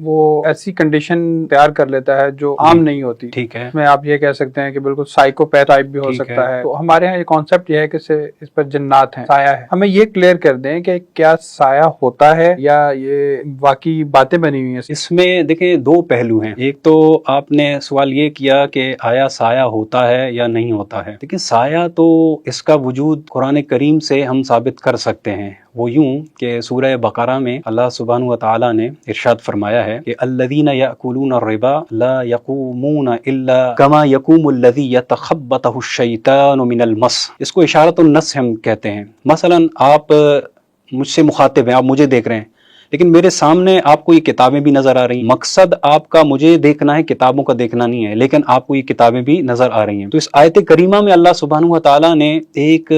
وہ ایسی کنڈیشن تیار کر لیتا ہے جو عام نہیں ہوتی. ٹھیک ہے. اس میں آپ یہ کہہ سکتے ہیں کہ بالکل سائیکوپیتھ ٹائپ بھی ہو سکتا ہے. تو ہمارے یہاں یہ کانسیپٹ یہ ہے کہ اس پر جنات ہیں، سایہ ہے. ہمیں یہ کلیئر کر دیں کہ کیا سایہ ہوتا ہے یا یہ واقعی باتیں بنی ہوئی ہیں. اس میں دیکھیں دو پہلو ہیں. ایک تو آپ نے سوال یہ کیا کہ آیا سایہ ہوتا ہے یا نہیں ہوتا ہے. لیکن سایہ تو اس کا وجود قرآن کریم سے ہم ثابت کر سکتے ہیں. وہ یوں کہ سورہ بقرہ میں اللہ سبحانہ و تعالیٰ نے ارشاد فرمایا ہے کہ الذین یأکلون الربا لا یقومون الا کما یقوم الذی یتخبطہ الشیطان من المس. اس کو اشارۃ النس ہم کہتے ہیں. مثلا آپ مجھ سے مخاطب ہیں، آپ مجھے دیکھ رہے ہیں، لیکن میرے سامنے آپ کو یہ کتابیں بھی نظر آ رہی ہیں. مقصد آپ کا مجھے دیکھنا ہے، کتابوں کا دیکھنا نہیں ہے، لیکن آپ کو یہ کتابیں بھی نظر آ رہی ہیں. تو اس آیت کریمہ میں اللہ سبحانہ و تعالیٰ نے ایک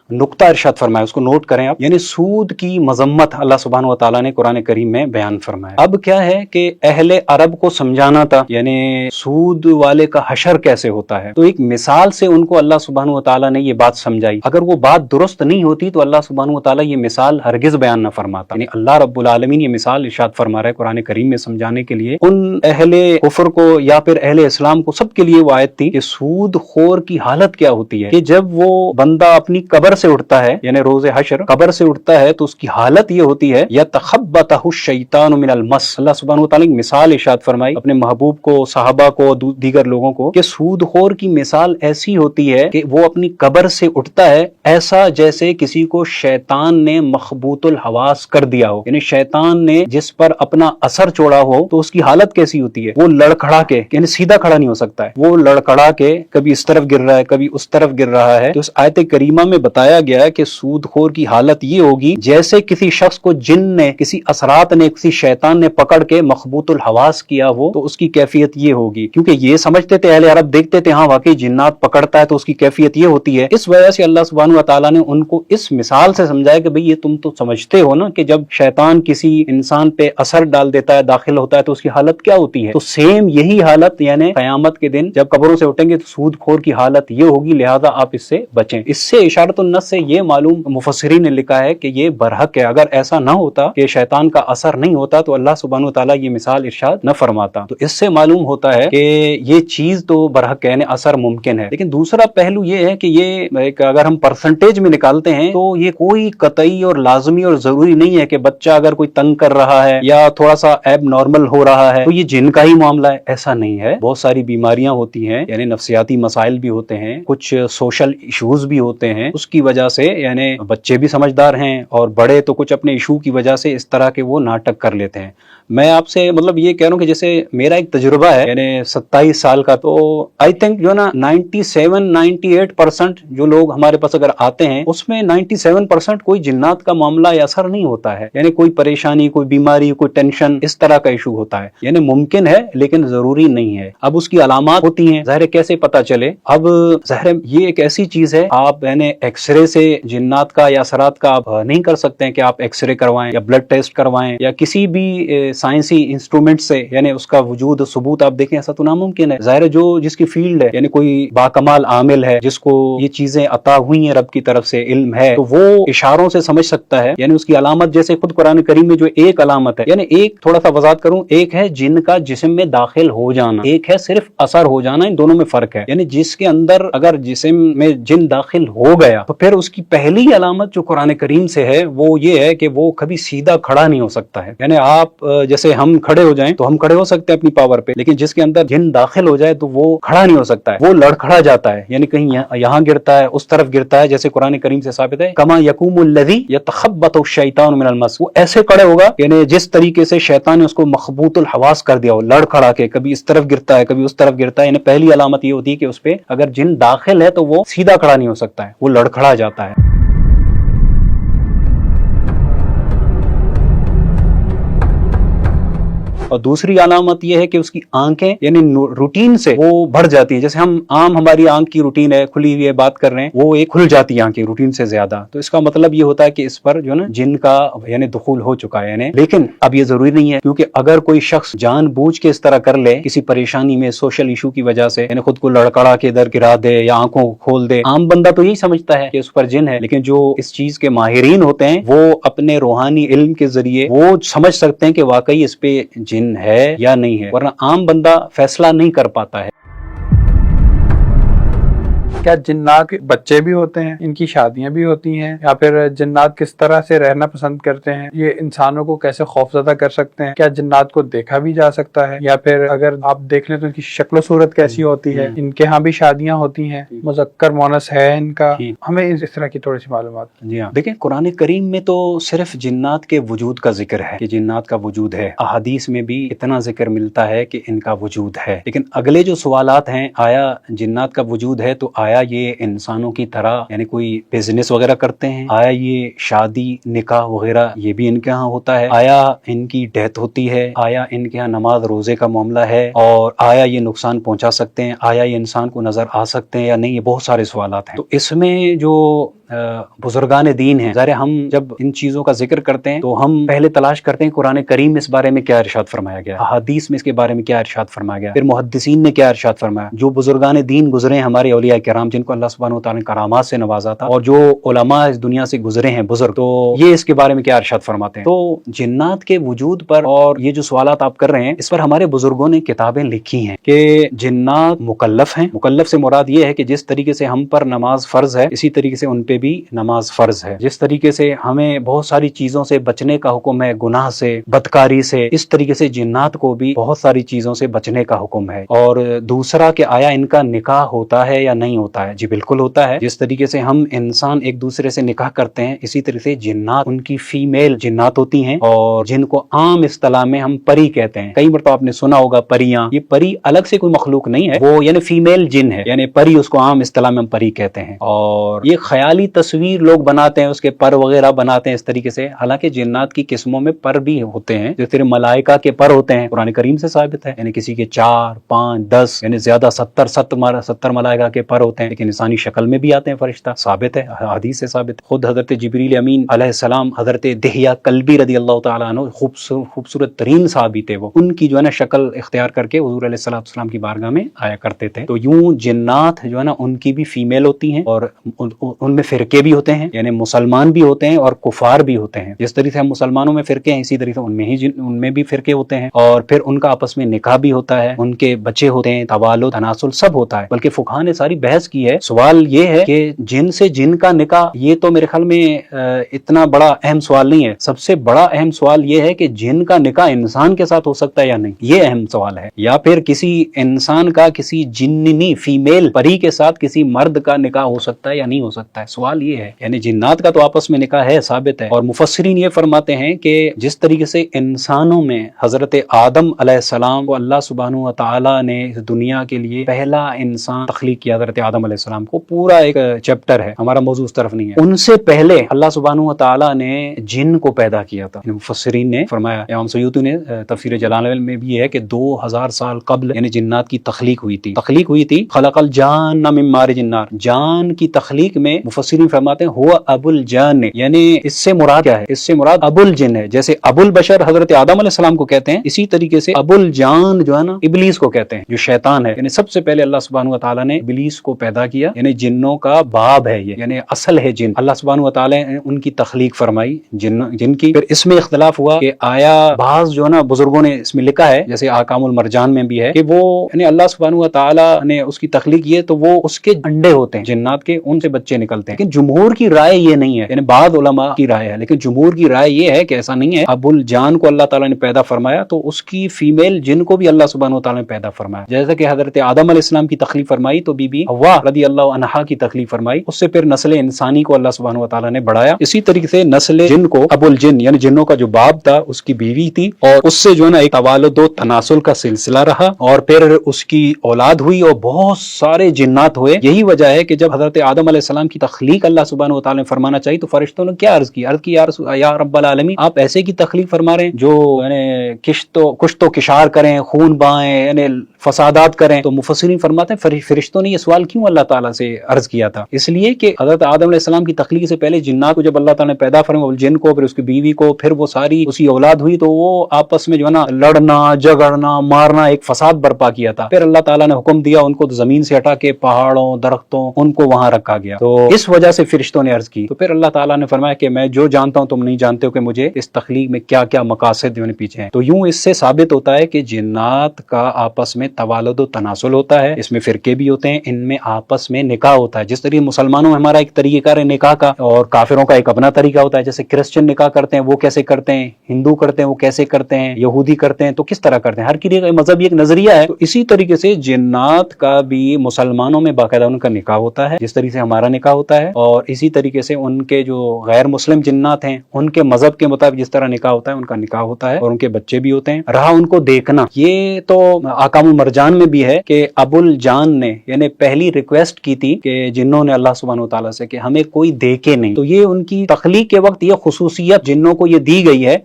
نقطہ ارشاد فرمایا، اس کو نوٹ کریں آپ. یعنی سود کی مذمت اللہ سبحانہ و تعالیٰ نے قرآن کریم میں بیان فرمایا. اب کیا ہے کہ اہل عرب کو سمجھانا تھا یعنی سود والے کا حشر کیسے ہوتا ہے. تو ایک مثال سے ان کو اللہ سبحانہ و تعالیٰ نے یہ بات سمجھائی. اگر وہ بات درست نہیں ہوتی تو اللہ سبحانہ و تعالیٰ یہ مثال ہرگز بیان نہ فرماتا. یعنی اللہ رب العالمین یہ مثال ارشاد فرما رہا ہے قرآن کریم میں سمجھانے کے لیے ان اہل کفر کو یا پھر اہل اسلام کو، سب کے لیے وہ آیت تھی کہ سود خور کی حالت کیا ہوتی ہے. کہ جب وہ بندہ اپنی قبر سے اٹھتا ہے، یعنی روز حشر قبر سے اٹھتا ہے، تو اس کی حالت یہ ہوتی ہے یتخبطہ الشیطان من المس. اللہ سبحانہ و تعالیٰ مثال ارشاد فرمائی اپنے محبوب کو، صحابہ کو، دیگر لوگوں کو کہ سود خور کی مثال ایسی ہوتی ہے کہ وہ اپنی قبر سے اٹھتا ہے ایسا جیسے کسی کو شیطان نے مخبوط الحواس کر دیا ہو. یعنی شیطان نے جس پر اپنا اثر چھوڑا ہو تو اس کی حالت کیسی ہوتی ہے. وہ لڑکھڑا کے، یعنی سیدھا کھڑا نہیں ہو سکتا ہے، وہ لڑکھڑا کے کبھی اس طرف گر رہا ہے، کبھی اس طرف گر رہا ہے. تو اس آیت کریمہ میں بتایا گیا ہے کہ سود خور کی حالت یہ ہوگی جیسے کسی شخص کو جن نے، کسی اثرات نے، کسی شیطان نے پکڑ کے مخبوط الحواس کیا ہو تو اس کی کیفیت یہ ہوگی. کیونکہ یہ سمجھتے تھے اہل عرب، دیکھتے تھے ہاں واقعی جنات پکڑتا ہے تو اس کی کیفیت یہ ہوتی ہے. اس وجہ سے اللہ سبحانہ و تعالیٰ نے ان کو اس مثال سے سمجھایا کہ بھئی یہ تم تو سمجھتے ہو نا کہ جب شیطان کسی انسان پہ اثر ڈال دیتا ہے، داخل ہوتا ہے تو اس کی حالت کیا ہوتی ہے. تو سیم یہی حالت یعنی قیامت کے دن جب قبروں سے اٹھیں گے تو سود خور کی حالت یہ ہوگی، لہذا آپ اس سے بچیں. اس سے اشارۃ النس سے یہ معلوم، مفسرین نے لکھا ہے کہ یہ برحق ہے. اگر ایسا نہ ہوتا کہ شیطان کا اثر نہیں ہوتا تو اللہ سبحانہ و تعالیٰ یہ مثال ارشاد نہ فرماتا. تو اس سے معلوم ہوتا ہے کہ یہ چیز تو برحق ہے، یعنی اثر ممکن ہے. لیکن دوسرا پہلو یہ ہے کہ یہ ایک اگر ہم پرسنٹیج میں نکالتے ہیں تو یہ کوئی قطعی اور لازمی اور ضروری نہیں ہے کہ بچہ اگر کوئی تنگ کر رہا ہے یا تھوڑا سا ایب نارمل ہو رہا ہے تو یہ جن کا ہی معاملہ ہے. ایسا نہیں ہے. بہت ساری بیماریاں ہوتی ہیں، یعنی نفسیاتی مسائل بھی ہوتے ہیں، کچھ سوشل ایشوز بھی ہوتے ہیں. اس کی وجہ سے یعنی بچے بھی سمجھدار ہیں اور بڑے تو کچھ اپنے ایشو کی وجہ سے اس طرح کے وہ ناٹک کر لیتے ہیں. میں آپ سے مطلب یہ کہہ رہا ہوں کہ جیسے میرا ایک تجربہ ہے یعنی 27 سال کا، تو آئی تھنک جو نا 97-98% جو لوگ ہمارے پاس اگر آتے ہیں اس میں 97% کوئی جنات کا معاملہ یا اثر نہیں ہوتا ہے. یعنی کوئی پریشانی، کوئی بیماری، کوئی ٹینشن، اس طرح کا ایشو ہوتا ہے. یعنی ممکن ہے لیکن ضروری نہیں ہے. اب اس کی علامات ہوتی ہیں، ظاہر کیسے پتہ چلے. اب ظاہر یہ ایک ایسی چیز ہے، آپ یعنی ایکس رے سے جنات کا یا اثرات کا آپ نہیں کر سکتے ہیں کہ آپ ایکس رے کروائیں یا بلڈ ٹیسٹ کروائیں یا کسی بھی سائنسی انسٹرومنٹ سے یعنی اس کا وجود ثبوت آپ دیکھیں، ایسا تو ناممکن ہے. ظاہر جو جس کی فیلڈ ہے، یعنی کوئی باکمال عامل ہے جس کو یہ چیزیں عطا ہوئی ہیں رب کی طرف سے، علم ہے، تو وہ اشاروں سے سمجھ سکتا ہے. یعنی اس کی علامت جیسے خود قرآن کریم میں جو ایک علامت ہے، یعنی ایک تھوڑا سا وضاحت کروں، ایک ہے جن کا جسم میں داخل ہو جانا، ایک ہے صرف اثر ہو جانا. ان دونوں میں فرق ہے. یعنی جس کے اندر اگر جسم میں جن داخل ہو گیا تو پھر اس کی پہلی علامت جو قرآن کریم سے ہے وہ یہ ہے کہ وہ کبھی سیدھا کھڑا نہیں ہو سکتا ہے. یعنی آپ جیسے ہم کھڑے ہو جائیں تو ہم کھڑے ہو سکتے ہیں اپنی پاور پہ، لیکن جس کے اندر جن داخل ہو جائے تو وہ کھڑا نہیں ہو سکتا ہے، وہ لڑکھڑا جاتا ہے. یعنی کہیں یہاں گرتا ہے، اس طرف گرتا ہے، جیسے قرآن کریم سے ثابت ہے کما یقوم الذی یتخبط الشیطان من المس. وہ ایسے کھڑے ہوگا یعنی جس طریقے سے شیطان نے اس کو مخبوط الحواس کر دیا ہو، لڑکھڑا کے کبھی اس طرف گرتا ہے کبھی اس طرف گرتا ہے. یعنی پہلی علامت یہ ہوتی ہے کہ اس پہ اگر جن داخل ہے تو وہ سیدھا کھڑا نہیں ہو سکتا ہے، وہ لڑکھڑا جاتا ہے. اور دوسری علامت یہ ہے کہ اس کی آنکھیں یعنی روٹین سے وہ بڑھ جاتی ہیں. جیسے ہماری آنکھ کی روٹین ہے کھلی ہوئی ہے بات کر رہے ہیں, وہ ایک کھل جاتی ہے آنکھیں روٹین سے زیادہ. تو اس کا مطلب یہ ہوتا ہے کہ اس پر جو ہے نا جن کا یعنی دخول ہو چکا ہے یعنی. لیکن اب یہ ضروری نہیں ہے, کیونکہ اگر کوئی شخص جان بوجھ کے اس طرح کر لے کسی پریشانی میں سوشل ایشو کی وجہ سے, یعنی خود کو لڑکڑا کے ادھر گرا دے یا آنکھوں کو کھول دے, عام بندہ تو یہی سمجھتا ہے کہ اس پر جن ہے. لیکن جو اس چیز کے ماہرین ہوتے ہیں وہ اپنے روحانی علم کے ذریعے وہ سمجھ سکتے ہیں کہ واقعی اس پہ جن ہے یا نہیں ہے, ورنہ عام بندہ فیصلہ نہیں کر پاتا ہے. کیا جنات کے بچے بھی ہوتے ہیں, ان کی شادیاں بھی ہوتی ہیں, یا پھر جنات کس طرح سے رہنا پسند کرتے ہیں, یہ انسانوں کو کیسے خوفزدہ کر سکتے ہیں, کیا جنات کو دیکھا بھی جا سکتا ہے, یا پھر اگر آپ دیکھ لیں تو ان کی شکل و صورت کیسی ہوتی ہے, ان کے ہاں بھی شادیاں ہوتی ہیں, مذکر مونس ہے ان کا, ہمیں اس طرح کی تھوڑی سی معلومات. جی ہاں, دیکھیں قرآن کریم میں تو صرف جنات کے وجود کا ذکر ہے کہ جنات کا وجود ہے. احادیث میں بھی اتنا ذکر ملتا ہے کہ ان کا وجود ہے. لیکن اگلے جو سوالات ہیں, آیا جنات کا وجود ہے تو آیا یہ انسانوں کی طرح یعنی کوئی بزنس وغیرہ کرتے ہیں, آیا یہ شادی نکاح وغیرہ یہ بھی ان کے ہاں ہوتا ہے, آیا ان کی ڈیتھ ہوتی ہے, آیا ان کے ہاں نماز روزے کا معاملہ ہے, اور آیا یہ نقصان پہنچا سکتے ہیں, آیا یہ انسان کو نظر آ سکتے ہیں یا نہیں. یہ بہت سارے سوالات ہیں. تو اس میں جو بزرگان دین ہیں, ظاہر ہم جب ان چیزوں کا ذکر کرتے ہیں تو ہم پہلے تلاش کرتے ہیں قرآن کریم میں اس بارے میں کیا ارشاد فرمایا گیا, احادیث میں اس کے بارے میں کیا ارشاد فرمایا گیا, پھر محدثین نے کیا ارشاد فرمایا, جو بزرگان دین گزرے ہیں ہمارے اولیاء کرام جن کو اللہ سبحانہ و تعالی نے کرامات سے نوازا تھا, اور جو علماء اس دنیا سے گزرے ہیں بزرگ, تو یہ اس کے بارے میں کیا ارشاد فرماتے ہیں. تو جنات کے وجود پر اور یہ جو سوالات آپ کر رہے ہیں اس پر ہمارے بزرگوں نے کتابیں لکھی ہیں کہ جنات مکلف ہیں. مکلف سے مراد یہ ہے کہ جس طریقے سے ہم پر نماز فرض ہے اسی طریقے سے ان پہ بھی نماز فرض ہے. جس طریقے سے ہمیں بہت ساری چیزوں سے بچنے کا حکم ہے, گناہ سے, بدکاری سے, اس طریقے سے جنات کو بھی بہت ساری چیزوں سے بچنے کا حکم ہے. اور دوسرا کہ آیا ان کا نکاح ہوتا ہے یا نہیں ہوتا ہے. جی بالکل ہوتا ہے. جس طریقے سے ہم انسان ایک دوسرے سے نکاح کرتے ہیں اسی طریقے سے جنات, ان کی فیمیل جنات ہوتی ہیں, اور جن کو عام اصطلاح میں ہم پری کہتے ہیں. کئی مرتبہ آپ نے سنا ہوگا پریاں, یہ پری الگ سے کوئی مخلوق نہیں ہے, وہ یعنی فیمیل جن ہے, یعنی پری اس کو عام اصطلاح میں ہم پری کہتے ہیں. اور یہ خیالی تصویر لوگ بناتے ہیں, اس کے پر وغیرہ بناتے ہیں اس طریقے سے. حالانکہ جنات کی قسموں میں پر بھی ہوتے ہیں, جیسے ملائکہ کے پر ہوتے ہیں, قرآن کریم سے ثابت ہے, یعنی کسی کے 4 5 10 یعنی زیادہ 70 ملائکہ کے پر ہوتے ہیں, لیکن انسانی شکل میں بھی آتے ہیں فرشتہ, ثابت ہے, حدیث سے ثابت. خود حضرت جبریل امین علیہ السلام حضرت دہیہ کلبی رضی اللہ تعالیٰ عنہ خوبصورت ترین صحابی تھے, وہ ان کی جو ہے نا شکل اختیار کر کے حضور علیہ السلام کی بارگاہ میں آیا کرتے تھے. تو یوں جنات جو ہے نا ان کی بھی فیمیل ہوتی ہیں, اور ان میں فرقے بھی ہوتے ہیں, یعنی مسلمان بھی ہوتے ہیں اور کفار بھی ہوتے ہیں. جس طریقے سے ہم مسلمانوں میں فرقے ہیں اسی طریقے سے ان میں بھی فرقے ہوتے ہیں, اور پھر ان کا آپس میں نکاح بھی ہوتا ہے, ان کے بچے ہوتے ہیں, توالد تناسل سب ہوتا ہے. بلکہ فقہاء نے ساری بحث کی ہے. سوال یہ ہے کہ جن سے جن کا نکاح, یہ تو میرے خیال میں اتنا بڑا اہم سوال نہیں ہے. سب سے بڑا اہم سوال یہ ہے کہ جن کا نکاح انسان کے ساتھ ہو سکتا ہے یا نہیں, یہ اہم سوال ہے. یا پھر کسی انسان کا کسی جننی فیمیل پری کے ساتھ کسی مرد کا نکاح ہو سکتا ہے یا نہیں ہو سکتا ہے, سوال یہ ہے. یعنی جنات کا تو آپس میں نکاح ہے, ثابت ہے. اور مفسرین یہ فرماتے ہیں کہ جس طریقے سے انسانوں میں حضرت آدم علیہ السلام کو اللہ سبحانہ و تعالی نے اس دنیا کے لیے پہلا انسان تخلیق کیا, حضرت آدم علیہ السلام کو, پورا ایک چیپٹر ہے, ہمارا موضوع اس طرف نہیں ہے. ان سے پہلے اللہ سبحانہ و تعالی نے جن کو پیدا کیا تھا. مفسرین نے فرمایا, امام سیوطی نے تفسیر جلالین میں بھی ہے کہ 2000 سال قبل یعنی جنات کی تخلیق ہوئی تھی. خلق الجان من مارج النار, جان کی تخلیق میں مفسرین فرماتے ہیں ہوا ابو الجان, یعنی اس سے مراد کیا ہے, اس سے مراد ابو الجن ہے. جیسے ابو البشر حضرت آدم علیہ السلام کو کہتے ہیں, اسی طریقے سے ابو الجان جو ہے نا ابلیس کو کہتے ہیں, جو شیطان ہے. یعنی سب سے پہلے اللہ سبحانہ و تعالی نے ابلیس کو پیدا کیا, یعنی جنوں کا باب ہے یہ, یعنی اصل ہے جن. اللہ سبحانہ و تعالی نے ان کی تخلیق فرمائی جن کی. پھر اس میں اختلاف ہوا کہ آیا بعض جو ہے نا بزرگوں نے اس میں لکھا ہے, جیسے احکام المرجان میں بھی ہے, کہ وہ یعنی اللہ سبحانہ و تعالی نے اس کی تخلیق یہ تو وہ اس کے انڈے ہوتے ہیں جنات کے, ان سے بچے نکلتے ہیں. لیکن جمہور کی رائے یہ نہیں ہے, یعنی بعض علماء کی رائے ہے, لیکن جمہور کی رائے یہ ہے کہ ایسا نہیں ہے. ابو الجان کو اللہ تعالیٰ نے پیدا فرمایا تو اس کی فیمیل جن کو بھی اللہ سبحانہ و تعالیٰ نے پیدا فرمایا. جیسا کہ حضرت آدم علیہ السلام کی تخلیق فرمائی تو بی بی حوا رضی اللہ عنہا کی تخلیق فرمائی, اس سے پھر نسل انسانی کو اللہ سبحانہ و تعالیٰ نے بڑھایا. اسی طریقے سے نسل جن کو ابو الجن یعنی جنوں کا جو باپ تھا اس کی بیوی تھی, اور اس سے جو ہے نا ایک توالد و تناسل کا سلسلہ رہا, اور پھر اس کی اولاد ہوئی اور بہت سارے جنات ہوئے. یہی وجہ ہے کہ جب حضرت آدم علیہ السلام کی تخلیق تخلیق اللہ سبحانہ و تعالیٰ نے فرمانا چاہیے تو فرشتوں نے کیا عرض کی یا رب العالمین آپ ایسے کی تخلیق فرما رہے ہیں جو یعنی کشت و کشار کریں، خون بہائیں، یعنی فسادات کریں. تو مفسرین فرماتے ہیں فرشتوں نے یہ سوال کیوں اللہ تعالیٰ سے عرض کیا تھا؟ اس لیے کہ حضرت آدم علیہ السلام کی تخلیق سے پہلے جنات کو جب اللہ تعالیٰ نے پیدا فرمایا، جن کو، پھر اس کی بیوی کو، پھر وہ ساری اسی اولاد ہوئی، تو وہ آپس میں جو ہے نا لڑنا جھگڑنا مارنا ایک فساد برپا کیا تھا. پھر اللہ تعالیٰ نے حکم دیا ان کو زمین سے ہٹا کے پہاڑوں درختوں ان کو وہاں رکھا گیا. تو اس وجہ سے فرشتوں نے عرض کی. تو پھر اللہ تعالیٰ نے فرمایا کہ میں جو جانتا ہوں تم نہیں جانتے ہو کہ مجھے اس تخلیق میں کیا کیا مقاصد پیچھے ہیں. تو یوں اس سے ثابت ہوتا ہے کہ جنات کا آپس میں توالد و تناسل ہوتا ہے. اس میں فرقے بھی ہوتے ہیں، ان میں آپس میں نکاح ہوتا ہے. جس طریقے مسلمانوں میں ہمارا ایک طریقہ کار ہے نکاح کا، اور کافروں کا ایک اپنا طریقہ ہوتا ہے. جیسے کرسچن نکاح کرتے ہیں وہ کیسے کرتے ہیں، ہندو کرتے ہیں وہ کیسے کرتے ہیں، یہودی کرتے ہیں تو کس طرح کرتے ہیں. ہر کی مذہبی ایک نظریہ ہے. تو اسی طریقے سے جنات کا بھی مسلمانوں میں باقاعدہ ان کا نکاح ہوتا ہے، جس طریقے سے ہمارا نکاح ہوتا ہے. اور اسی طریقے سے ان کے جو غیر مسلم جنات ہیں ان کے مذہب کے مطابق جس طرح نکاح ہوتا ہے ان کا نکاح ہوتا ہے، اور ان کے بچے بھی ہوتے ہیں. رہا ان کو دیکھنا، یہ تو احکام المرجان میں بھی ہے کہ ابو الجان نے یعنی پہلی ریکویسٹ کی تھی کہ جنوں نے اللہ سبحانہ و تعالیٰ سے کہ ہمیں کوئی دیکھے نہیں. تو یہ ان کی تخلیق کے وقت یہ خصوصیت جنوں کو یہ دی گئی ہے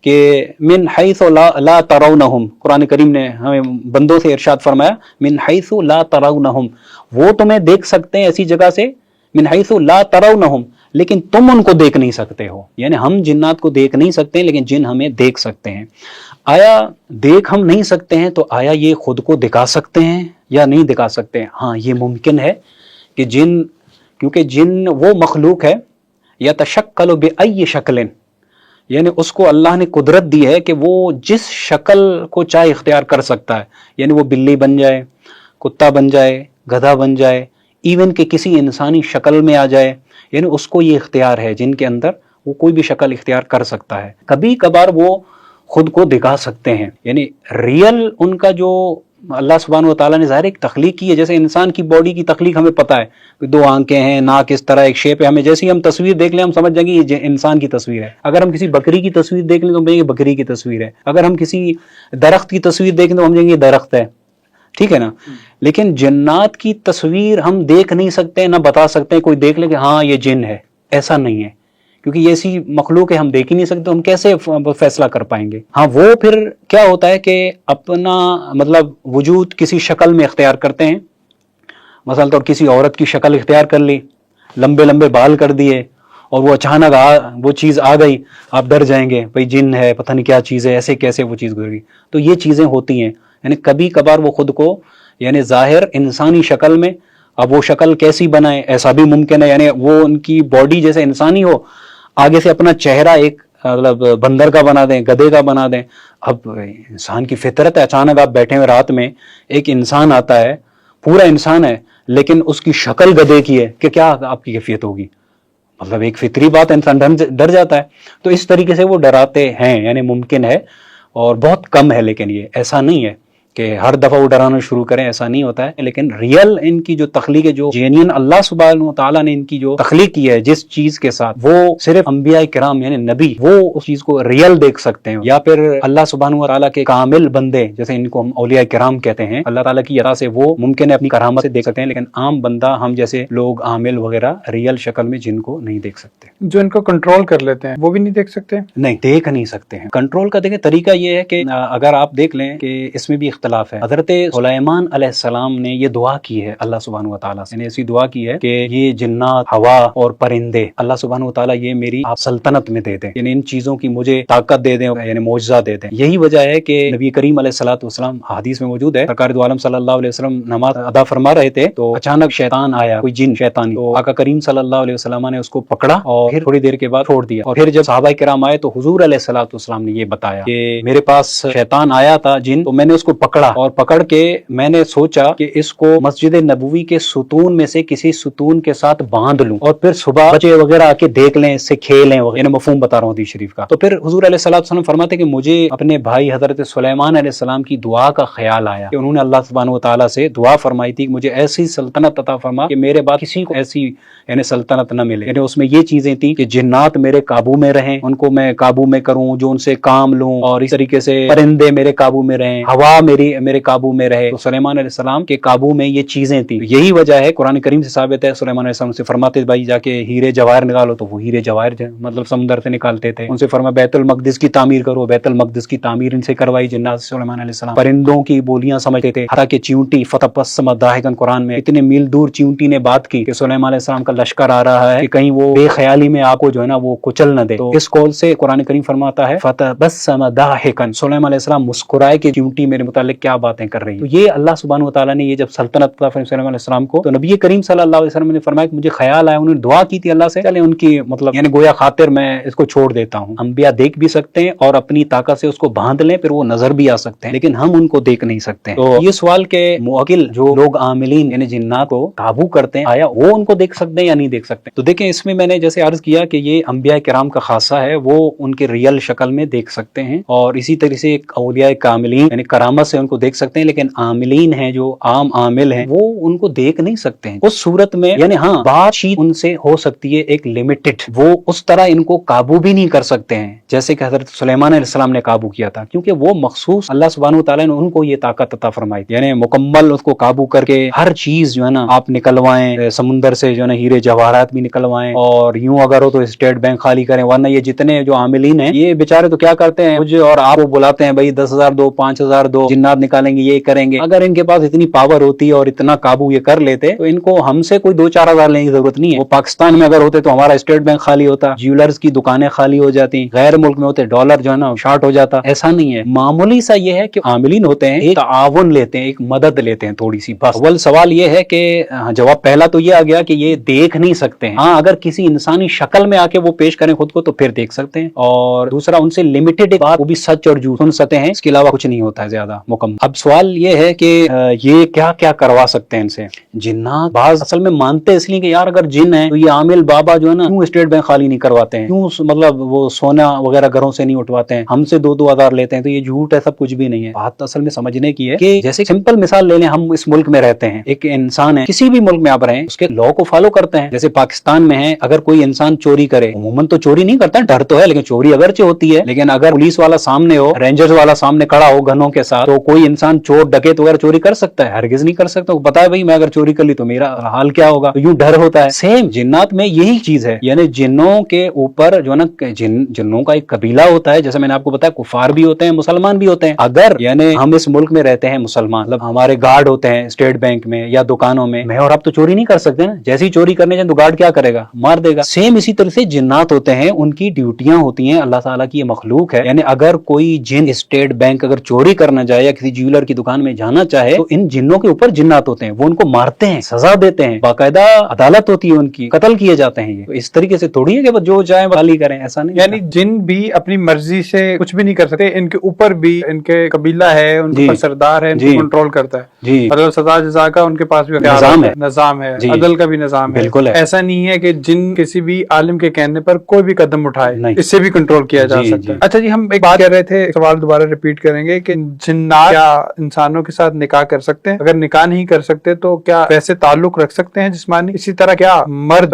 کہ من حیث لا ترونہم. قرآن کریم نے ہمیں بندوں سے ارشاد فرمایا من حیث لا ترونہم، وہ تمہیں دیکھ سکتے ہیں ایسی جگہ سے، من حیث لا ترونہم، لیکن تم ان کو دیکھ نہیں سکتے ہو. یعنی ہم جنات کو دیکھ نہیں سکتے لیکن جن ہمیں دیکھ سکتے ہیں. آیا دیکھ ہم نہیں سکتے ہیں تو آیا یہ خود کو دکھا سکتے ہیں یا نہیں دکھا سکتے ہیں؟ ہاں یہ ممکن ہے کہ جن، کیونکہ جن وہ مخلوق ہے یتشکل بأی شکل، یعنی اس کو اللہ نے قدرت دی ہے کہ وہ جس شکل کو چاہے اختیار کر سکتا ہے. یعنی وہ بلی بن جائے، کتا بن جائے، گدھا بن جائے، ایون کہ کسی انسانی شکل میں آ جائے. یعنی اس کو یہ اختیار ہے، جن کے اندر وہ کوئی بھی شکل اختیار کر سکتا ہے. کبھی کبھار وہ خود کو دکھا سکتے ہیں. یعنی ریئل ان کا جو اللہ سبحانہ و تعالیٰ نے ظاہر ایک تخلیق کی ہے. جیسے انسان کی باڈی کی تخلیق ہمیں پتہ ہے، 2 آنکھیں ہیں، ناک اس طرح ایک شیپ ہے. ہمیں جیسی ہم تصویر دیکھ لیں ہم سمجھ جائیں گے یہ انسان کی تصویر ہے. اگر ہم کسی بکری کی تصویر دیکھ لیں تو ہم کہیں گے بکری کی تصویر ہے. اگر ہم کسی درخت کی تصویر دیکھیں تو ہم کہیں گے یہ درخت ہے. ٹھیک ہے نا. لیکن جنات کی تصویر ہم دیکھ نہیں سکتے، نہ بتا سکتے کوئی دیکھ لے کہ ہاں یہ جن ہے. ایسا نہیں ہے، کیونکہ یہ ایسی مخلوق ہے ہم دیکھ ہی نہیں سکتے، ہم کیسے فیصلہ کر پائیں گے. ہاں وہ پھر کیا ہوتا ہے کہ اپنا مطلب وجود کسی شکل میں اختیار کرتے ہیں. مثلا طور کسی عورت کی شکل اختیار کر لی، لمبے لمبے بال کر دیے، اور وہ اچانک وہ چیز آ گئی، آپ ڈر جائیں گے بھئی جن ہے، پتہ نہیں کیا چیز ہے، ایسے کیسے وہ چیز گزر گئی. تو یہ چیزیں ہوتی ہیں. یعنی کبھی کبھار وہ خود کو یعنی ظاہر انسانی شکل میں، اب وہ شکل کیسی بنائے ایسا بھی ممکن ہے. یعنی وہ ان کی باڈی جیسے انسانی ہو، آگے سے اپنا چہرہ ایک مطلب بندر کا بنا دیں، گدھے کا بنا دیں. اب انسان کی فطرت ہے، اچانک آپ بیٹھے ہوئے رات میں ایک انسان آتا ہے، پورا انسان ہے لیکن اس کی شکل گدھے کی ہے، کہ کیا آپ کی کیفیت ہوگی؟ مطلب ایک فطری بات، انسان ڈر جاتا ہے. تو اس طریقے سے وہ ڈراتے ہیں. یعنی ممکن ہے اور بہت کم ہے، لیکن یہ ایسا نہیں ہے کہ ہر دفعہ وہ ڈرانا شروع کریں، ایسا نہیں ہوتا ہے. لیکن ریئل ان کی جو تخلیق ہے، جو جینین اللہ سبحانہ و تعالیٰ نے ان کی جو تخلیق کی ہے جس چیز کے ساتھ، وہ صرف انبیاء کرام یعنی نبی وہ اس چیز کو ریئل دیکھ سکتے ہیں. یا پھر اللہ سبحانہ و تعالیٰ کے کامل بندے جیسے ان کو ہم اولیاء کرام کہتے ہیں، اللہ تعالیٰ کی عطا سے وہ ممکن ہے اپنی کرامت سے دیکھ سکتے ہیں. لیکن عام بندہ، ہم جیسے لوگ عامل وغیرہ ریئل شکل میں جن کو نہیں دیکھ سکتے. جو ان کو کنٹرول کر لیتے ہیں وہ بھی نہیں دیکھ سکتے؟ نہیں، دیکھ نہیں سکتے ہیں. کنٹرول کا دیکھیں طریقہ یہ ہے کہ اگر آپ دیکھ لیں کہ اس میں بھی اختلاف ہے. حضرت سلیمان علیہ السلام نے یہ دعا کی ہے اللہ سبحانہ و تعالیٰ سے، ایسی دعا کی ہے کہ یہ جنات، ہوا اور پرندے اللہ سبحانہ و تعالیٰ یہ میری آپ سلطنت میں دے دیں. یعنی ان چیزوں کی مجھے طاقت دے دیں، یعنی معجزہ دے دیں. یہی وجہ ہے کہ نبی کریم علیہ الصلوۃ والسلام حدیث میں موجود ہے، سرکار دو عالم صلی اللہ علیہ وسلم نماز ادا فرما رہے تھے تو اچانک شیطان آیا، کوئی جن شیطانی. تو آقا کریم صلی اللہ علیہ وسلم نے اس کو پکڑا اور پھر تھوڑی دیر کے بعد چھوڑ دیا. اور پھر جب صحابہ کرام آئے تو حضور علیہ الصلوۃ والسلام نے یہ بتایا کہ میرے پاس شیطان آیا تھا جن، تو میں نے اس کو پکڑا اور پکڑ کے میں نے سوچا کہ اس کو مسجد نبوی کے ستون میں سے کسی ستون کے ساتھ باندھ لوں اور پھر صبح بچے وغیرہ آ کے دیکھ لیں، اس سے کھیلیں. یعنی مفہوم بتا رہا ہوں حدیث شریف کا. تو پھر حضور علیہ الصلوۃ والسلام فرماتے کہ مجھے اپنے بھائی حضرت سلیمان علیہ السلام کی دعا کا خیال آیا کہ انہوں نے اللہ سبحانہ و تعالیٰ سے دعا فرمائی تھی کہ مجھے ایسی سلطنت عطا فرما کہ میرے بعد کسی کو ایسی یعنی سلطنت نہ ملے. یعنی اس میں یہ چیزیں تھیں کہ جنات میرے قابو میں رہیں، ان کو میں قابو میں کروں، جو ان سے کام لوں، اور اس طریقے سے پرندے میرے قابو میں رہیں، ہوا میری میری میرے قابو میں رہے. تو سلیمان علیہ السلام کے قابو میں یہ چیزیں تھی. یہی وجہ ہے, قرآن کریم سے ثابت ہے, سلیمان علیہ السلام سے فرماتے بھائی جا کے ہیرے جواہر نکالو, تو وہ ہیرے جواہر مطلب سمندر سے نکالتے تھے. ان سے فرمایا بیت المقدس کی تعمیر کرو, بیت المقدس کی تعمیر ان سے کروائی جنات سے سلیمان علیہ السلام. پرندوں کی بولیاں سمجھتے تھے, حتیٰ کہ چیونٹی فتبسم ضاحکا, قرآن میں اتنے میل دور چیونٹی نے بات کی کہ سلیمان علیہ السلام کا لشکر آ رہا ہے کہ کہیں وہ بے خیالی میں آپ کو جو ہے نا وہ کچل نہ دے. تو اس قول سے قرآن کریم فرماتا ہے فتبسم ضاحکا, سلیمان علیہ السلام مسکرائے کہ چیونٹی میرے متعلق کیا باتیں کر رہی ہے. تو یہ اللہ سبحانہ و تعالیٰ نے یہ جب سلطنت عطا فرمائی سلیمان علیہ السلام کو, تو نبی کریم صلی اللہ علیہ وسلم نے فرمایا کہ مجھے خیال آیا, انہوں نے دعا کی تھی اللہ سے, چلے ان کی مطلب یعنی گویا خاطر میں اس کو چھوڑ دیتا ہوں. انبیاء دیکھ بھی سکتے ہیں اور اپنی طاقت سے اس کو باندھ لیں, پھر وہ نظر بھی آ سکتے ہیں, لیکن ہم ان کو دیکھ نہیں سکتے. تو یہ سوال کہ موکل جو لوگ عاملین یعنی جنات کو قابو کرتے ہیں, آیا وہ ان کو دیکھ سکتے ہیں یا نہیں دیکھ سکتے؟ تو دیکھیں اس میں نے جیسے عرض کیا کہ یہ انبیاء کرام کا خاصہ ہے, وہ ان کے ریئل شکل میں دیکھ سکتے ہیں, اور اسی طرح سے اولیاء کاملین یعنی کرامت سے ان کو دیکھ سکتے ہیں, لیکن عاملین ہیں جو عام عامل ہیں وہ ان کو دیکھ نہیں سکتے ہیں. اس صورت میں یعنی ہاں بات چیت ان سے ہو سکتی ہے ایک لمیٹڈ, وہ اس طرح ان کو قابو بھی نہیں کر سکتے ہیں جیسے کہ حضرت سلیمان علیہ السلام نے قابو کیا تھا, کیونکہ وہ مخصوص اللہ سبحانہ وتعالیٰ نے ان کو یہ طاقت عطا فرمائی, یعنی مکمل اس کو قابو کر کے ہر چیز جو ہے نا آپ نکلوائیں, سمندر سے جو ہے نا ہیرے جواہرات بھی نکلوائیں, اور یوں اگر ہو تو اسٹیٹ بینک خالی کریں, ورنہ یہ جتنے جو عاملین ہیں یہ بیچارے تو کیا کرتے ہیں مجھے اور آپ کو بلاتے ہیں بھائی 10,000 دو 5,000 دو, جنات نکالیں گے یہ کریں گے. اگر ان کے پاس اتنی پاور ہوتی اور اتنا قابو یہ کر لیتے تو ان کو ہم سے کوئی 2-4 ہزار لینے کی ضرورت نہیں ہے. وہ پاکستان میں اگر ہوتے تو ہمارا اسٹیٹ بینک خالی ہوتا, جیولرز کی دکانیں خالی ہو جاتی, غیر ملک میں ہوتے ڈالر جو ہے نا شارٹ ہو جاتا. ایسا نہیں ہے, معمولی سا یہ ہے کہ عاملین ہوتے ہیں ایک تعاون لیتے ہیں, ایک مدد لیتے ہیں تھوڑی سی بس. اول سوال یہ ہے کہ جواب پہلا تو یہ آ گیا کہ یہ دیکھ نہیں سکتے ہیں. ہاں اگر کسی انسانی شکل میں آ کے وہ پیش کریں خود کو تو پھر دیکھ سکتے ہیں, اور دوسرا ان سے لمیٹڈ ایک بات وہ بھی سچ اور جھوٹ سن سکتے ہیں, اس کے علاوہ کچھ نہیں ہوتا ہے زیادہ مکمل. اب سوال یہ ہے کہ یہ کیا کیا کروا سکتے ہیں ان سے جنات. بعض اصل میں مانتے اس لیے کہ یار اگر جن ہے تو یہ عامل بابا جو ہے نا کیوں اسٹیٹ بینک خالی نہیں کرواتے ہیں, کیوں مطلب وہ سونا وغیرہ گھروں سے نہیں اٹھواتے ہیں, ہم سے 2-2 ہزار لیتے ہیں, تو یہ جھوٹ ہے, سب کچھ بھی نہیں ہے. بات اصل میں سمجھنے کی ہے کہ جیسے سمپل مثال لے لیں, ہم اس ملک میں رہتے ہیں, ایک انسان ہے کسی بھی ملک میں آپ رہیں اس کے لا کو فالو کرتے ہیں. جیسے پاکستان میں ہے, اگر کوئی انسان چوری کرے, عموماً تو چوری نہیں کرتا, ڈر تو ہے لیکن چوری اگرچہ ہوتی ہے, لیکن اگر پولیس والا سامنے ہو, رینجرز والا سامنے کھڑا ہو گنوں کے ساتھ, تو کوئی انسان چور ڈکیت وغیرہ چوری کر سکتا ہے؟ ہرگز نہیں کر سکتا. وہ پتا ہے بھائی میں اگر چوری کر لی تو میرا حال کیا ہوگا, تو یوں ڈر ہوتا ہے. سیم جنات میں یہی چیز ہے, یعنی جنوں کے اوپر جو ہے نا جنوں کا ایک قبیلہ ہوتا ہے, جیسے میں نے آپ کو بتایا کفار بھی ہوتے ہیں مسلمان بھی ہوتے ہیں. اگر یعنی ہم اس ملک میں رہتے ہیں مسلمان, مطلب ہمارے گارڈ ہوتے ہیں اسٹیٹ بینک میں یا دکانوں میں اور آپ تو چوری نہیں کر سکتے نا, جیسی چوری کرنے جائیں تو گارڈ کیا کرے گا, مار دے گا. سیم اسی طرح سے جنات ہوتے ہیں, ان کی ڈیوٹیاں ہوتی ہیں, اللہ تعالیٰ کی یہ مخلوق ہے. یعنی اگر کوئی جن اسٹیٹ بینک اگر چوری کرنا چاہے یا کسی جیولر کی دکان میں جانا چاہے تو ان جنوں کے اوپر جنات ہوتے ہیں, وہ ان کو مارتے ہیں, سزا دیتے ہیں, باقاعدہ عدالت ہوتی ہے ان کی, قتل کیے جاتے ہیں. یہ اس طریقے سے تھوڑی ہے کہ جو چاہیں خالی کریں, ایسا نہیں. یعنی جن بھی اپنی مرضی سے کچھ بھی نہیں کر سکتے, ان کے اوپر بھی ان کے قبیلہ ہے, ان کا سردار ہے, ان کو کنٹرول کرتا ہے. مطلب سزا جزا کا ان کے پاس بھی نظام ہے, عدل کا بھی نظام ہے. بالکل ایسا نہیں ہے کہ جن کسی بھی عالم کے کہنے پر کوئی بھی قدم اٹھائے, اس سے بھی کنٹرول کیا جا سکتا ہے. اچھا جی, ہم ایک بات کر رہے تھے, سوال دوبارہ ریپیٹ کریں گے کہ جنات کیا انسانوں کے ساتھ نکاح کر سکتے ہیں؟ اگر نکاح نہیں کر سکتے تو کیا ویسے تعلق رکھ سکتے ہیں جسمانی؟ اسی طرح کیا مرد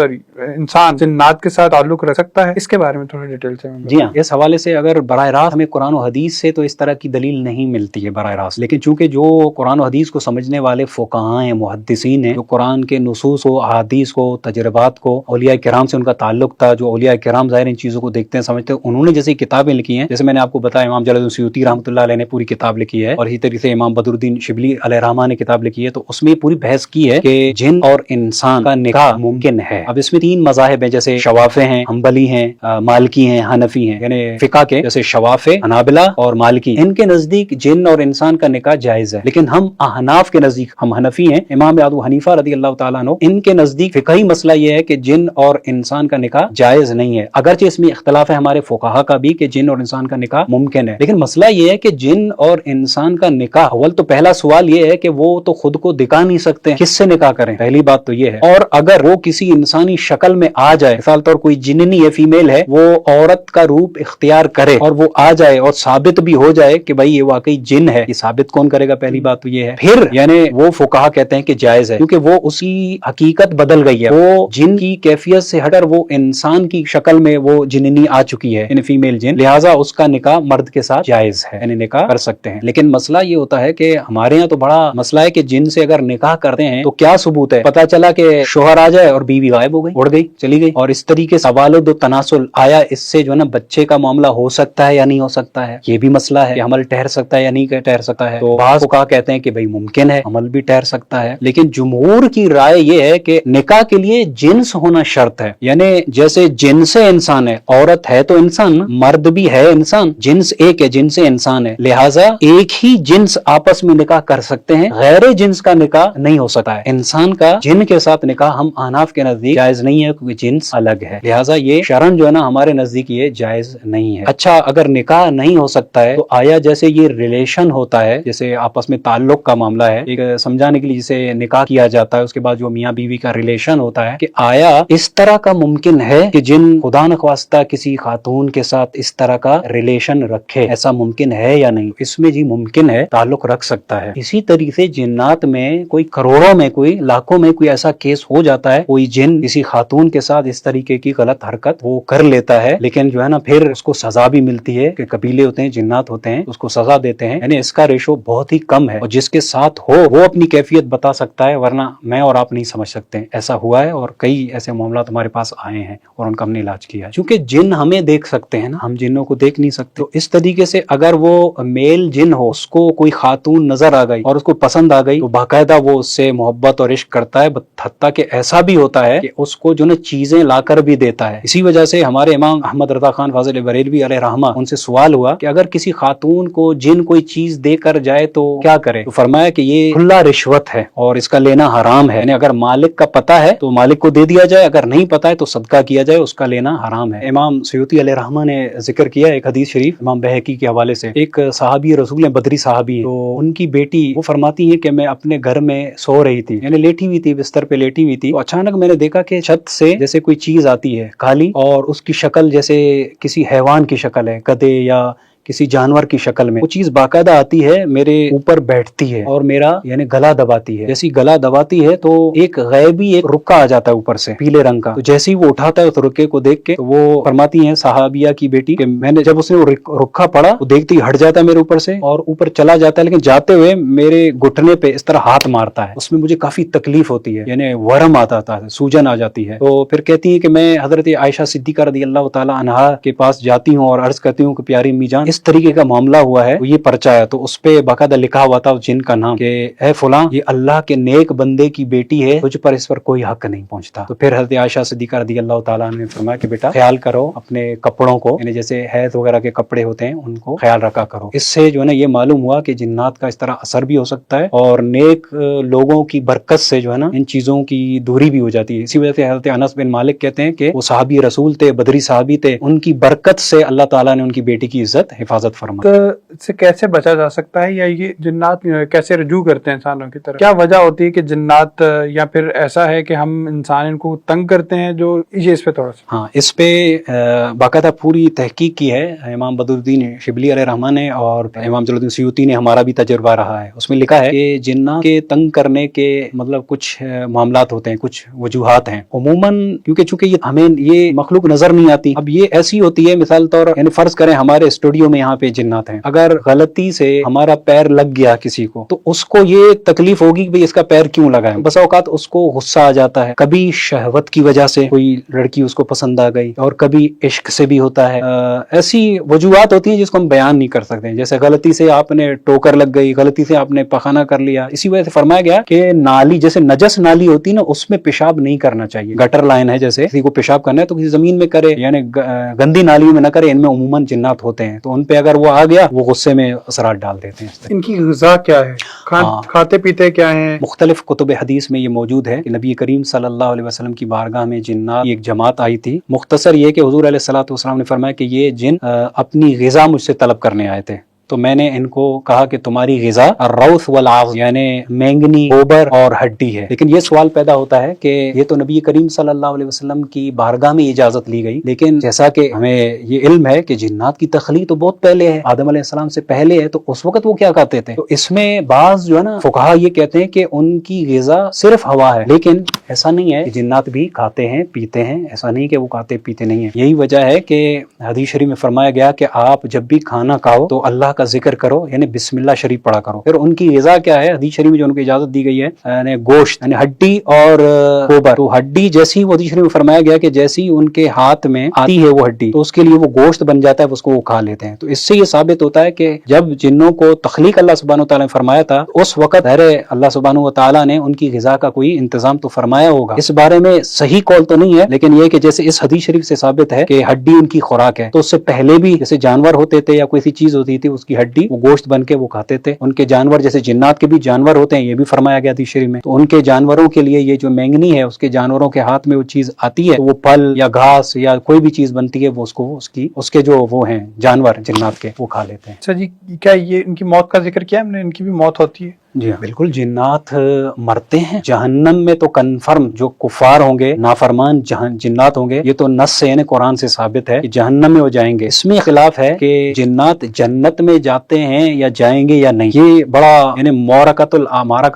انسان جنات کے ساتھ تعلق رکھ سکتا ہے؟ اس کے بارے میں تھوڑا ڈیٹیل سے. جی ہاں, اس حوالے سے اگر براہ راست ہمیں قرآن و حدیث سے تو اس طرح کی دلیل نہیں ملتی ہے براہ راست, لیکن چونکہ جو قرآن و حدیث کو سمجھنے والے فقہاء ہیں, محدثین ہیں, جو قرآن کے نصوص و احادیث کو, تجربات کو, اولیاء کرام سے ان کا تعلق تھا, جو اولیاء کرام ظاہر ان چیزوں کو دیکھتے ہیں سمجھتے ہیں, انہوں نے جیسے کتابیں لکھی ہیں, جیسے میں نے آپ کو بتایا امام جلال الدین سیوطی رحمۃ اللہ علیہ نے پوری کتاب لکھی ہے, اور اسی طریقے سے امام بدر الدین شبلی علیہ الرحمہ نے کتاب لکھی ہے, تو اس میں پوری بحث کی ہے کہ جن اور انسان کا نکاح ممکن ہے. اب اس میں 3 مذاہب ہیں, جیسے شوافے ہیں, حنبلی ہیں, مالکی ہیں, حنفی ہیں. یعنی فقہ کے جیسے شوافے, حنابلہ اور مالکی, ان کے نزدیک جن اور انسان کا نکاح جائز ہے. لیکن ہم احناف کے نزدیک, ہم حنفی ہیں, امام ابو حنیفہ رضی اللہ تعالیٰ عنہ, ان کے نزدیک فقہی مسئلہ یہ ہے کہ جن اور انسان کا نکاح جائز نہیں ہے. اگرچہ اس میں اختلاف ہے ہمارے فقہا کا بھی کہ جن اور انسان کا نکاح ممکن ہے, لیکن مسئلہ یہ ہے کہ جن اور انسان کا نکاح, اول تو پہلا سوال یہ ہے کہ وہ تو خود کو دکھا نہیں سکتے, کس سے نکاح کریں, پہلی بات تو یہ ہے. اور اگر وہ کسی انسانی شکل میں آ جائے, مثال طور کوئی جننی ہے, فیمیل ہے, وہ عورت کا روپ اختیار کرے اور وہ آ جائے اور ثابت بھی ہو جائے کہ بھائی یہ واقعی جن ہے, یہ ثابت کون کرے گا؟ پہلی بات تو یہ ہے. پھر یعنی وہ فقہا کہتے ہیں کہ جائز ہے, کیونکہ وہ اسی حقیقت بدل گئی ہے, وہ جن کی کیفیت سے ہٹ کر وہ انسان کی شکل میں وہ جننی آ چکی ہے, یعنی فیمیل جن, لہٰذا اس کا نکاح مرد کے ساتھ جائز ہے, یعنی نکاح کر سکتے ہیں. لیکن مسئلہ یہ ہوتا ہے کہ ہمارے یہاں تو بڑا مسئلہ ہے کہ جن سے اگر نکاح کرتے ہیں تو کیا ثبوت ہے؟ پتا چلا کہ شوہر آ جائے اور بیوی غائب ہو گئی، اڑ گئی، چلی گئی، اور اس طریقے سے توالد و تناسل، آیا اس سے جو ہے نا بچے کا معاملہ ہو سکتا ہے یا نہیں ہو سکتا ہے؟ یہ بھی مسئلہ ہے کہ عمل ٹھہر سکتا ہے یا نہیں ٹھہر سکتا ہے۔ تو بعض فقہا کہتے ہیں کہ بھائی ممکن ہے، عمل بھی ٹھہر سکتا ہے، لیکن جمہور کی رائے یہ ہے کہ نکاح کے لیے جنس ہونا شرط ہے، یعنی جیسے جنس انسان ہے، عورت ہے تو انسان، مرد بھی ہے انسان، جنس ایک ہے، جنس انسان ہے، لہٰذا ایک ہی جنس آپس میں نکاح کر سکتے ہیں، غیر جنس کا نکاح نہیں ہو سکتا ہے۔ انسان کا جن کے ساتھ نکاح ہم احناف کے نزدیک جائز نہیں ہے کیونکہ جنس الگ ہے، لہٰذا یہ شرعن جو ہے نا ہمارے نزدیک یہ جائز نہیں ہے۔ اچھا، اگر نکاح نہیں ہو سکتا ہے تو آیا جیسے یہ ریلیشن ہوتا ہے، جیسے آپس میں تعلق کا معاملہ ہے، ایک سمجھانے کے لیے جسے نکاح کیا جاتا ہے، اس کے بعد جو میاں بیوی کا ریلیشن ہوتا ہے، کہ آیا اس طرح کا ممکن ہے کہ جن خدا نخواستہ کسی خاتون کے ساتھ اس طرح کا ریلیشن رکھے، ایسا ممکن ہے یا نہیں؟ اس میں جی ممکن ہے، تعلق رکھ سکتا ہے۔ اسی طریقے سے جنات میں کوئی کروڑوں میں، کوئی لاکھوں میں کوئی ایسا کیس ہو جاتا ہے، کوئی جن کسی خاتون کے ساتھ اس طریقے کی غلط حرکت وہ کر لیتا ہے، لیکن جو ہے نا پھر اس کو سزا بھی ملتی ہے، کہ قبیلے ہوتے ہیں، جنات ہوتے ہیں، اس کو سزا دیتے ہیں، یعنی اس کا ریشو بہت ہی کم ہے، اور جس کے ساتھ ہو وہ اپنی کیفیت بتا سکتا ہے، ورنہ میں اور آپ نہیں سمجھ سکتے۔ ایسا ہوا ہے اور کئی ایسے معاملات ہمارے پاس آئے ہیں اور ان کا ہم نے علاج کیا ہے، چونکہ جن ہمیں دیکھ سکتے ہیں نا، ہم جنوں کو دیکھ نہیں سکتے، تو اس طریقے سے اگر وہ میل جن ہو، اس کو کوئی خاتون نظر آ گئی اور اس کو پسند آ گئی، تو باقاعدہ وہ اس سے محبت اور عشق کرتا ہے، حتیٰ کہ ایسا بھی ہوتا ہے کہ اس کو جو نا چیزیں لا کر بھی دیتا ہے۔ اسی وجہ سے ہمارے امام احمد رضا خان فاضل بریلوی علیہ رحمہ، ان سے سوال ہوا کہ اگر کسی خاتون کو جن کوئی چیز دے کر جائے تو کیا کرے؟ تو فرمایا کہ یہ کھلا رشوت ہے اور اس کا لینا حرام ہے، یعنی اگر مالک کا پتہ ہے تو مالک کو دے دیا جائے، اگر نہیں پتہ ہے تو صدقہ کیا جائے، اس کا لینا حرام ہے۔ امام سیوطی علیہ رحمہ نے ذکر کیا ایک حدیث شریف امام بہقی کے حوالے سے، ایک صحابی رسول بدری صحابی، تو ان کی بیٹی وہ فرماتی ہے کہ میں اپنے گھر میں سو رہی تھی، یعنی لیٹی ہوئی تھی، بستر پہ لیٹی ہوئی تھی، تو اچانک میں نے دیکھا کہ چھت سے جیسے کوئی چیز آتی ہے کالی، اور اس کی شکل جیسے کسی حیوان کی شکل ہے، گدھے یا کسی جانور کی شکل میں، وہ چیز باقاعدہ آتی ہے، میرے اوپر بیٹھتی ہے اور میرا یعنی گلا دباتی ہے۔ جیسی گلا دباتی ہے تو ایک غیبی ایک رکا آ جاتا ہے اوپر سے، پیلے رنگ کا، تو جیسے ہی وہ اٹھاتا ہے اس رکے کو دیکھ کے، تو وہ فرماتی ہیں صحابیہ کی بیٹی کہ میں نے جب اس نے وہ رکا پڑا، وہ دیکھتے ہی ہٹ جاتا ہے میرے اوپر سے اور اوپر چلا جاتا ہے، لیکن جاتے ہوئے میرے گھٹنے پہ اس طرح ہاتھ مارتا ہے، اس میں مجھے کافی تکلیف ہوتی ہے، یعنی ورم آتا تھا، سوجن آ جاتی ہے۔ تو پھر کہتی ہیں کہ میں حضرت عائشہ صدیقہ رضی اللہ تعالی عنہا کے پاس جاتی ہوں اور عرض کرتی ہوں کہ پیاری امی جان، اس طریقے کا معاملہ ہوا ہے، یہ پرچہ ہے، تو اس پہ باقاعدہ لکھا ہوا تھا اس جن کا نام کہ اے فلاں، یہ اللہ کے نیک بندے کی بیٹی ہے، تجھ پر اس پر کوئی حق نہیں پہنچتا۔ تو پھر حضرت عائشہ صدیقہ رضی اللہ تعالیٰ نے فرمایا کہ بیٹا خیال کرو اپنے کپڑوں کو، یعنی جیسے حیض وغیرہ کے کپڑے ہوتے ہیں ان کو خیال رکھا کرو۔ اس سے جو ہے نا یہ معلوم ہوا کہ جنات کا اس طرح اثر بھی ہو سکتا ہے اور نیک لوگوں کی برکت سے جو ہے نا ان چیزوں کی دوری بھی ہو جاتی ہے۔ اسی وجہ سے حضرت انس بن مالک کہتے ہیں کہ وہ صحابی رسول تھے، بدری صحابی تھے، ان کی برکت سے اللہ تعالیٰ نے ان کی بیٹی کی عزت حفاظت فرمائی۔ سے کیسے بچا جا سکتا ہے، یا یہ جنات کیسے رجوع کرتے ہیں انسانوں کی طرف؟ کیا وجہ ہوتی ہے کہ جنات، یا پھر ایسا ہے کہ ہم انسان ان کو تنگ کرتے ہیں؟ جو یہ اس پہ تھوڑا سا، ہاں، اس پہ باقاعدہ پوری تحقیق کی ہے امام بدر الدین شبلی علیہ رحمہ نے، اور امام جلال الدین سیوطی نے، ہمارا بھی تجربہ رہا ہے۔ اس میں لکھا ہے کہ جنات کے تنگ کرنے کے مطلب کچھ معاملات ہوتے ہیں، کچھ وجوہات ہیں عموماً، کیونکہ چونکہ یہ ہمیں یہ مخلوق نظر نہیں آتی۔ اب یہ ایسی ہوتی ہے، مثال طور یعنی فرض کریں ہمارے اسٹوڈیو میں یہاں پہ جنات ہیں، اگر غلطی سے ہمارا پیر لگ گیا کسی کو تو اس کو یہ تکلیف ہوگی کہ بھئی اس کا پیر کیوں لگا ہے۔ بسا اوقات اس کو غصہ آ جاتا ہے، کبھی شہوت کی وجہ سے کوئی لڑکی اس کو پسند آ گئی، اور کبھی عشق سے بھی ہوتا ہے۔ ایسی وجوہات ہوتی ہیں جس کو ہم بیان نہیں کر سکتے، جیسے غلطی سے آپ نے ٹوکر لگ گئی، غلطی سے آپ نے پخانہ کر لیا۔ اسی وجہ سے فرمایا گیا کہ نالی جیسے نجس نالی ہوتی ہے نا، اس میں پیشاب نہیں کرنا چاہیے۔ گٹر لائن ہے، جیسے کسی کو پیشاب کرنا ہے تو کسی زمین میں کرے، یعنی گندی نالیوں میں نہ کرے، ان میں عموماً جنات ہوتے ہیں، تو ان پہ اگر وہ آ گیا وہ غصے میں اثرات ڈال دیتے ہیں۔ ان کی غذا کیا ہے، کھاتے پیتے کیا ہیں؟ مختلف کتب حدیث میں یہ موجود ہے کہ نبی کریم صلی اللہ علیہ وسلم کی بارگاہ میں جنات کی ایک جماعت آئی تھی۔ مختصر یہ کہ حضور علیہ الصلوۃ والسلام نے فرمایا کہ یہ جن اپنی غذا مجھ سے طلب کرنے آئے تھے، تو میں نے ان کو کہا کہ تمہاری غذا الروث والعظم، یعنی مینگنی، گوبر اور ہڈی ہے۔ لیکن یہ سوال پیدا ہوتا ہے کہ یہ تو نبی کریم صلی اللہ علیہ وسلم کی بارگاہ میں اجازت لی گئی، لیکن جیسا کہ ہمیں یہ علم ہے کہ جنات کی تخلیق تو بہت پہلے ہے، آدم علیہ السلام سے پہلے ہے، تو اس وقت وہ کیا کہتے تھے؟ تو اس میں بعض جو ہے نا فقہا یہ کہتے ہیں کہ ان کی غذا صرف ہوا ہے، لیکن ایسا نہیں ہے کہ جنات بھی کھاتے ہیں پیتے ہیں، ایسا نہیں کہ وہ کھاتے پیتے نہیں ہیں۔ یہی وجہ ہے کہ حدیث شریف میں فرمایا گیا کہ آپ جب بھی کھانا کھاؤ تو اللہ کا کا ذکر کرو، یعنی بسم اللہ شریف پڑھا کرو۔ پھر ان کی غذا کیا ہے، حدیث شریف میں جو ان کو اجازت دی گئی ہے، یعنی گوشت، یعنی ہڈی اور گوبر۔ تو ہڈی جیسی وہ حدیث شریف میں فرمایا گیا کہ جیسی ان کے ہاتھ میں آتی ہے وہ ہڈی، تو اس کے لیے وہ گوشت بن جاتا ہے، اس کو وہ کھا لیتے ہیں۔ تو اس سے یہ ثابت ہوتا ہے کہ جب جنوں کو تخلیق اللہ سبحانہ وتعالی نے فرمایا تھا، اس وقت اللہ سبحانہ وتعالی نے ان کی غذا کا کوئی انتظام تو فرمایا ہوگا۔ اس بارے میں صحیح قول تو نہیں ہے، لیکن یہ کہ جیسے اس حدیث شریف سے ثابت ہے کہ ہڈی ان کی خوراک ہے، تو اس سے پہلے بھی جیسے جانور ہوتے تھے یا کوئی سی چیز ہوتی تھی، اس کی ہڈی وہ گوشت بن کے وہ کھاتے تھے۔ ان کے جانور جیسے جنات کے بھی جانور ہوتے ہیں، یہ بھی فرمایا گیا حدیث شریف میں، تو ان کے جانوروں کے لیے یہ جو مینگنی ہے، اس کے جانوروں کے ہاتھ میں وہ چیز آتی ہے، تو وہ پھل یا گھاس یا کوئی بھی چیز بنتی ہے، وہ اس کے جو وہ ہیں جانور جنات کے، وہ کھا لیتے ہیں۔ اچھا جی، کیا یہ ان کی موت کا ذکر کیا ہم نے؟ ان کی بھی موت ہوتی ہے؟ جی ہاں بالکل، جنات مرتے ہیں جہنم میں، تو کنفرم جو کفار ہوں گے، نافرمان جنات ہوں گے، یہ تو نص سے یعنی قرآن سے ثابت ہے کہ جہنم میں وہ جائیں گے۔ اس میں خلاف ہے کہ جنات جنت میں جاتے ہیں یا جائیں گے یا نہیں، یہ بڑا یعنی مارکۃ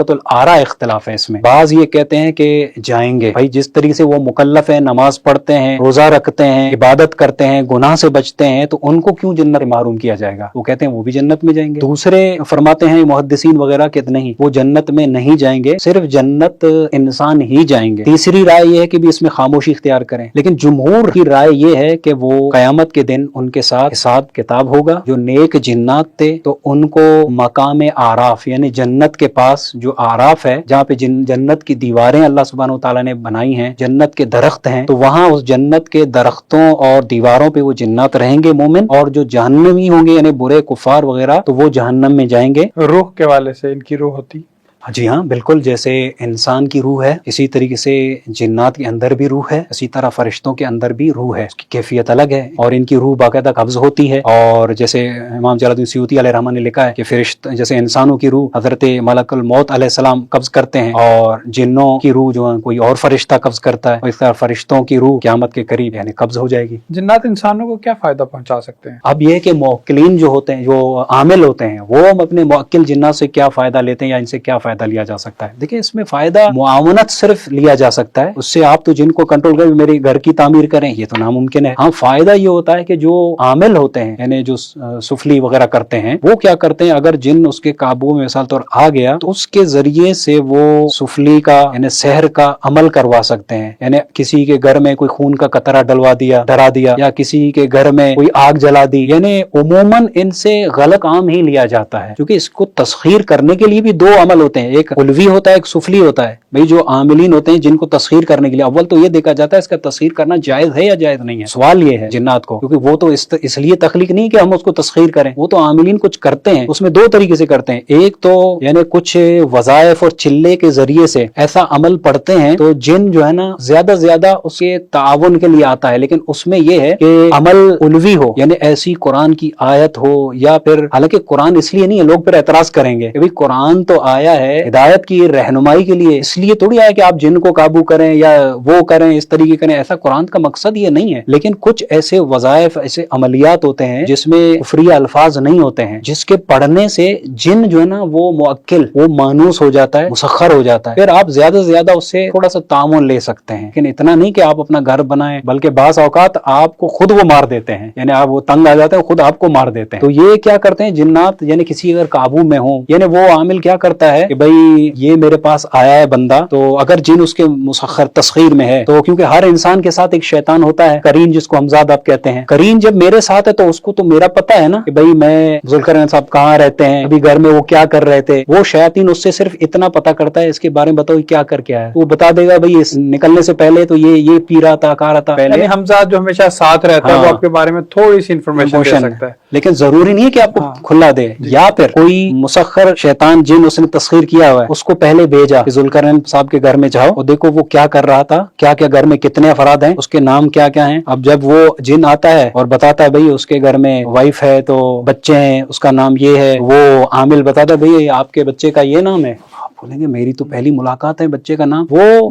الآراء اختلاف ہے اس میں۔ بعض یہ کہتے ہیں کہ جائیں گے، بھائی جس طریقے سے وہ مکلف ہیں، نماز پڑھتے ہیں، روزہ رکھتے ہیں، عبادت کرتے ہیں، گناہ سے بچتے ہیں، تو ان کو کیوں جنت محروم کیا جائے گا؟ وہ کہتے ہیں وہ بھی جنت میں جائیں گے۔ دوسرے فرماتے ہیں محدثین وغیرہ کہ نہیں، وہ جنت میں نہیں جائیں گے، صرف جنت انسان ہی جائیں گے۔ تیسری رائے یہ ہے کہ بھی اس میں خاموشی اختیار کریں، لیکن جمہور کی رائے یہ ہے کہ وہ قیامت کے دن ان کے ساتھ حساب کتاب ہوگا۔ جو نیک جنات تھے تو ان کو مقام آراف یعنی جنت کے پاس جو آراف ہے، جہاں پہ جنت کی دیواریں اللہ سبحانہ وتعالی نے بنائی ہیں، جنت کے درخت ہیں، تو وہاں اس جنت کے درختوں اور دیواروں پہ وہ جنات رہیں گے مومن، اور جو جہنمی ہوں گے یعنی برے کفار وغیرہ، تو وہ جہنم میں جائیں گے۔ روح کے والے سے ان کی روح ہوتی؟ جی ہاں بالکل، جیسے انسان کی روح ہے اسی طریقے سے جنات کے اندر بھی روح ہے، اسی طرح فرشتوں کے اندر بھی روح ہے، اس کی کیفیت الگ ہے، اور ان کی روح باقاعدہ قبض ہوتی ہے۔ اور جیسے امام جلال الدین سیوطی علیہ رحمہ نے لکھا ہے کہ جیسے انسانوں کی روح حضرت ملک الموت علیہ السلام قبض کرتے ہیں، اور جنوں کی روح جو ہے کوئی اور فرشتہ قبض کرتا ہے، اور اس طرح فرشتوں کی روح قیامت کے قریب یعنی قبض ہو جائے گی۔ جنات انسانوں کو کیا فائدہ پہنچا سکتے ہیں؟ اب یہ کہ موکلین جو ہوتے ہیں، جو عامل ہوتے ہیں، وہ اپنے موکل جنات سے کیا فائدہ لیتے ہیں یا ان سے کیا فائدہ لیا جا سکتا ہے؟ دیکھیں اس میں فائدہ معاونت صرف لیا جا سکتا ہے، اس سے آپ تو جن کو کنٹرول کریں، میرے گھر کی تعمیر کریں، یہ تو ناممکن ہے۔ ہاں فائدہ یہ ہوتا ہے کہ جو عامل ہوتے ہیں یعنی جو سفلی وغیرہ کرتے ہیں، وہ کیا کرتے ہیں، اگر جن اس کے قابو میں مثال طور آ گیا تو اس کے ذریعے سے وہ سفلی کا یعنی سحر کا عمل کروا سکتے ہیں، یعنی کسی کے گھر میں کوئی خون کا قطرہ ڈلوا دیا، ڈرا دیا، یا کسی کے گھر میں کوئی آگ جلا دی، یعنی عموماً ان سے غلط کام ہی لیا جاتا ہے، کیونکہ اس کو تسخیر کرنے کے لیے بھی دو عمل ہوتے ہیں، ایک علوی ہوتا ہے، ایک سفلی ہوتا ہے۔ بھئی جو عاملین ہوتے ہیں جن کو تسخیر کرنے کے لیے اول تو یہ دیکھا جاتا ہے اس کا تسخیر کرنا جائز ہے یا جائز نہیں ہے۔ سوال یہ ہے جنات کو، کیونکہ وہ تو اس لیے تخلیق نہیں کہ ہم اس کو تسخیر کریں، وہ تو عاملین کچھ کرتے ہیں، اس میں دو طریقے سے کرتے ہیں، ایک تو یعنی کچھ وظائف اور چلے کے ذریعے سے ایسا عمل پڑھتے ہیں تو جن جو ہے نا زیادہ سے زیادہ اس کے تعاون کے لیے آتا ہے، لیکن اس میں یہ ہے کہ عمل علوی ہو، یعنی ایسی قرآن کی آیت ہو، یا پھر حالانکہ قرآن اس لیے نہیں ہے، لوگ پھر اعتراض کریں گے کہ بھئی قرآن تو آیا ہے ہدایت کی رہنمائی کے لیے، اس لیے تھوڑی آیا کہ آپ جن کو قابو کریں یا وہ کریں، اس طریقے کریں، ایسا قرآن کا مقصد یہ نہیں ہے۔ لیکن کچھ ایسے وظائف، ایسے عملیات ہوتے ہیں جس میں کفری الفاظ نہیں ہوتے ہیں، جس کے پڑھنے سے جن جو ہے نا وہ موکل، وہ مانوس ہو جاتا ہے، مسخر ہو جاتا ہے، پھر آپ زیادہ سے زیادہ اس سے تھوڑا سا تعاون لے سکتے ہیں، لیکن اتنا نہیں کہ آپ اپنا گھر بنائیں، بلکہ بعض اوقات آپ کو خود وہ مار دیتے ہیں، یعنی آپ وہ تنگ آ جاتے ہیں، خود آپ کو مار دیتے ہیں۔ تو یہ کیا کرتے ہیں جنات، یعنی کسی اگر قابو میں ہوں، یعنی وہ عامل کیا کرتا ہے کہ بھئی یہ میرے پاس آیا ہے بندہ، تو اگر جن اس کے مسخر تسخیر میں ہے، تو کیونکہ ہر انسان کے ساتھ ایک شیطان ہوتا ہے، کرین جس کو حمزاد آپ کہتے ہیں، کرین جب میرے ساتھ ہے تو اس کو تو میرا پتہ ہے نا کہ بھئی میں ذوالقرنین صاحب کہاں رہتے ہیں، ابھی گھر میں وہ کیا کر رہے تھے، وہ شیاطین اس سے صرف اتنا پتہ کرتا ہے، اس کے بارے میں بتاؤ کیا کر کے آیا ہے، وہ بتا دے گا بھئی نکلنے سے پہلے تو یہ پی رہا تھا، کہا رہا تھا پہلے، یعنی حمزاد جو ہمیشہ ساتھ رہتا ہے وہ آپ کے بارے میں تھوڑی سی انفارمیشن دے سکتا ہے، لیکن ضروری نہیں ہے کہ آپ کو کھلا دے، یا پھر کوئی مسخر شیطان جن اس نے تسخیر کیا ہوا ہے اس کو پہلے بھیجا کہ ذوالقرنین صاحب کے گھر میں جاؤ اور دیکھو وہ کیا کر رہا تھا، کیا کیا گھر میں کتنے افراد ہیں، اس کے نام کیا کیا ہیں۔ اب جب وہ جن آتا ہے اور بتاتا ہے بھئی اس کے گھر میں وائف ہے تو بچے ہیں، اس کا نام یہ ہے، وہ عامل بتاتا ہے بھئی آپ کے بچے کا یہ نام ہے، آپ بولیں گے میری تو پہلی ملاقات ہے، بچے کا نام، وہ